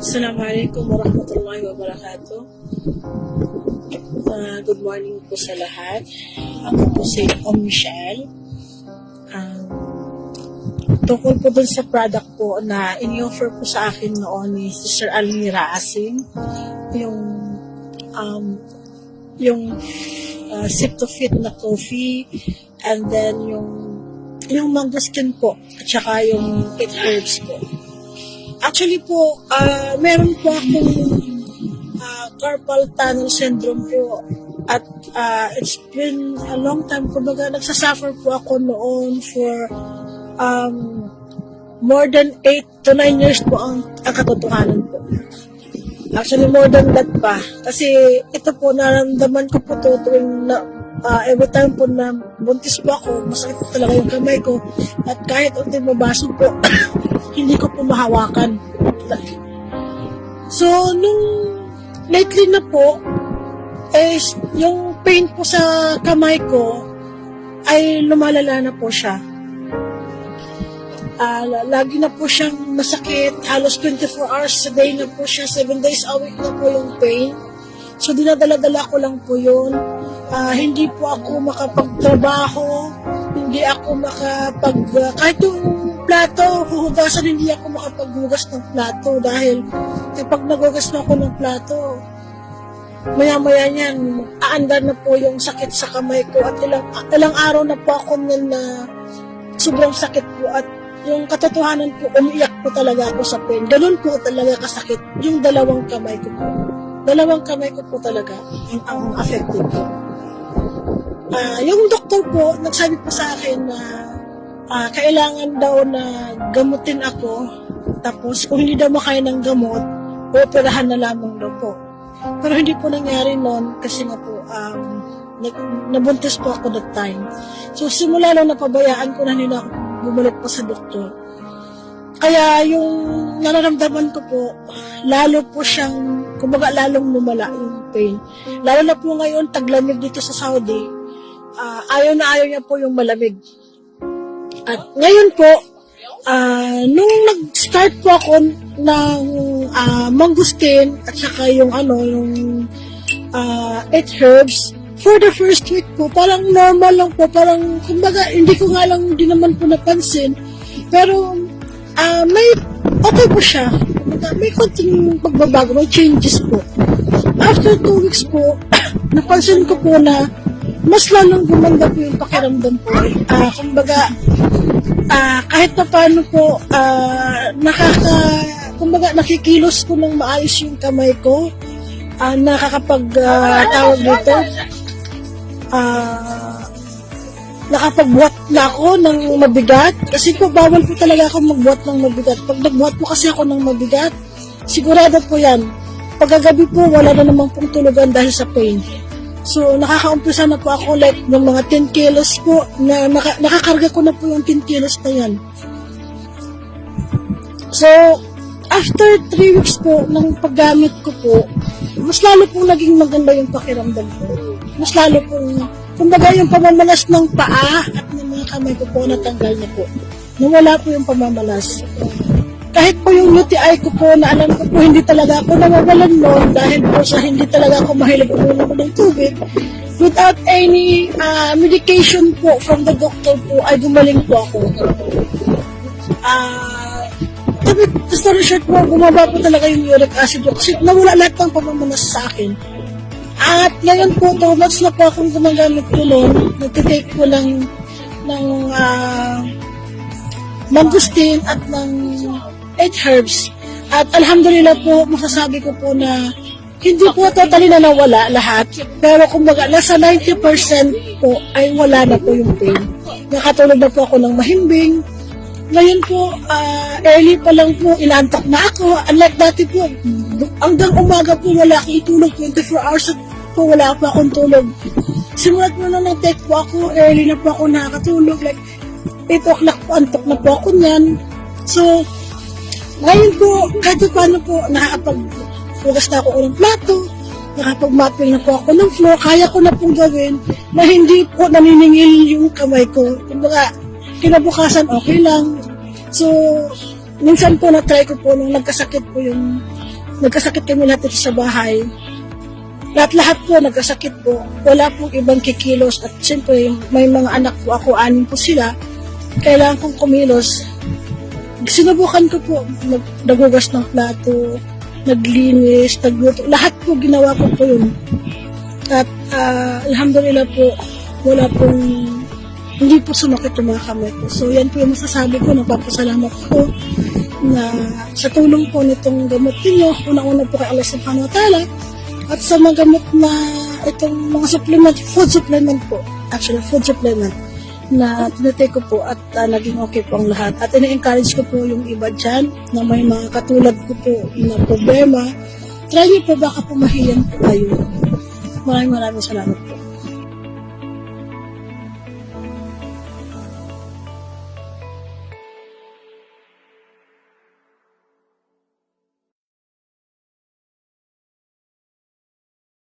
Assalamualaikum warahmatullahi wabarakatuh. Good morning po sa lahat. Ako po si Michelle. Tungkol po dun sa product po na in-offer po sa akin noon ni Sister Almira Asim, yung Sip to Fit na coffee, and then yung mangosteen po, at saka yung 8 herbs po. Actually po, meron po akong carpal tunnel syndrome po. At it's been a long time. Kumbaga, nagsasuffer po ako noon for more than 8 to 9 years po ang katotohanan po. Actually, more than that pa. Kasi ito po, naramdaman ko po to tuwing every time po na buntis po ako, masakit po talaga yung kamay ko. At kahit unti mabasog po, hindi ko po mahawakan. So, nung lately na po, yung pain po sa kamay ko ay lumalala na po siya. Lagi na po siyang masakit, halos 24 hours a day na po siya, 7 days a week na po yung pain. So, dinadala-dala ko lang po yun. Hindi po ako makapagtrabaho, hindi ako kahit yung plato, huhugasan, hindi ako makapaghugas ng plato dahil kapag naghugas na ako ng plato, maya-maya niyan, aandar na po yung sakit sa kamay ko at ilang araw na po ako na sobrang sakit po at yung katotohanan po, umiyak po talaga ako sa pain. Ganun po talaga kasakit yung dalawang kamay ko po. Dalawang kamay ko po talaga ang affected po. Yung doktor po, nagsabi po sa akin na kailangan daw na gamutin ako, tapos kung hindi daw makaya ng gamot, operahan na lamang daw po. Pero hindi po nangyari noon kasi nga po, nabuntis po ako that time. So simula lang napabayaan ko na nila bumalik po sa doktor. Kaya yung nararamdaman ko po, lalo po siyang, kumbaga lalong lumala yung pain. Lalo na po ngayon, taglamig dito sa Saudi, ayaw na ayaw niya po yung malamig. At ngayon po, nung nag-start po ako ng mangosteen at saka yung 8 herbs, for the first week po, parang normal lang po, parang kumbaga hindi ko nga lang din naman po napansin, pero may okay po siya, kumbaga, may konting pagbabago, may changes po. After 2 weeks po, napansin ko po na mas lalong gumanda po yung pakiramdam po. Kumbaga, kahit na paano po, kumbaga, nakikilos ko ng maayos yung kamay ko, tawag dito, nakapagbuhat na ako ng mabigat, kasi po, bawal po talaga ako magbuhat ng mabigat. Pag nagbuhat po kasi ako ng mabigat, sigurado po yan, pagkagabi po, wala na namang pong tulugan dahil sa pain. So, nakaka-umpisa na po ako like ng mga 10 kilos po, na nakakarga ko na po yung 10 kilos na yan. So, after 3 weeks po ng paggamit ko po, mas lalo pong naging maganda yung pakiramdam ko. Mas lalo pong, kumbaga yung pamamalas ng paa at ng mga kamay ko po, natanggal na po. Nawala po yung pamamalas. Kahit po yung UTI ko po, na alam ko po hindi talaga ako nawawalan noon dahil po sa hindi talaga ako mahilig uminom ng tubig. Without any medication po from the doctor po, ay gumaling po ako. The story short po, bumaba po talaga yung uric acid kasi nawala lahat ng pamamanas sa akin. At ngayon po, 2 months na po akong gumagamit ko noon. Nagtitake po ng mangosteen at ng 8 herbs. At alhamdulillah po, masasabi ko po na hindi po totally na nawala lahat. Pero kumbaga, nasa 90% po ay wala na po yung pain. Nakatulog na po ako ng mahimbing. Ngayon po, early pa lang po, inaantok na ako. Unlike dati po, hanggang umaga po wala akong itulog. 24 hours po wala po akong tulog. Simulat mo na nag-take po ako, early na po ako nakakatulog. Like, 8 o'clock po, antok na po ako niyan. So, ngayon po, kahit paano po, nakakapag-fugas na ako ng plato, nakapag-mapping na po ako ng floor, kaya ko na pong gawin na hindi po naniningil yung kamay ko. Kumbaga, kinabukasan okay lang. So, minsan po na-try ko po nung nagkasakit po yung nagkasakit kami lahat dito sa bahay. Lahat-lahat po, nagkasakit po. Wala pong ibang kikilos. At siyempre, may mga anak po ako, 6 po sila. Kailangan kong kumilos. Sinubukan ko po, nagugas ng plato, naglinis, nagluto. Lahat po, ginawa ko po yun. At alhamdulillah po, wala pong, hindi po sumakit yung mga kamay ko. So yan po yung masasabi ko, nagpapasalamat ko na sa tulong po nitong gamot ninyo, unang-una po kay Allah subhanahu wa ta'ala, at sa mga gamot na itong mga supplement, food supplement po, actually food supplement, na tinatake ko po at naging okay po ang lahat. At ina-encourage ko po yung iba dyan na may mga katulad ko po na problema. Try niyo po, baka pumahiyan po kayo. Maraming salamat po.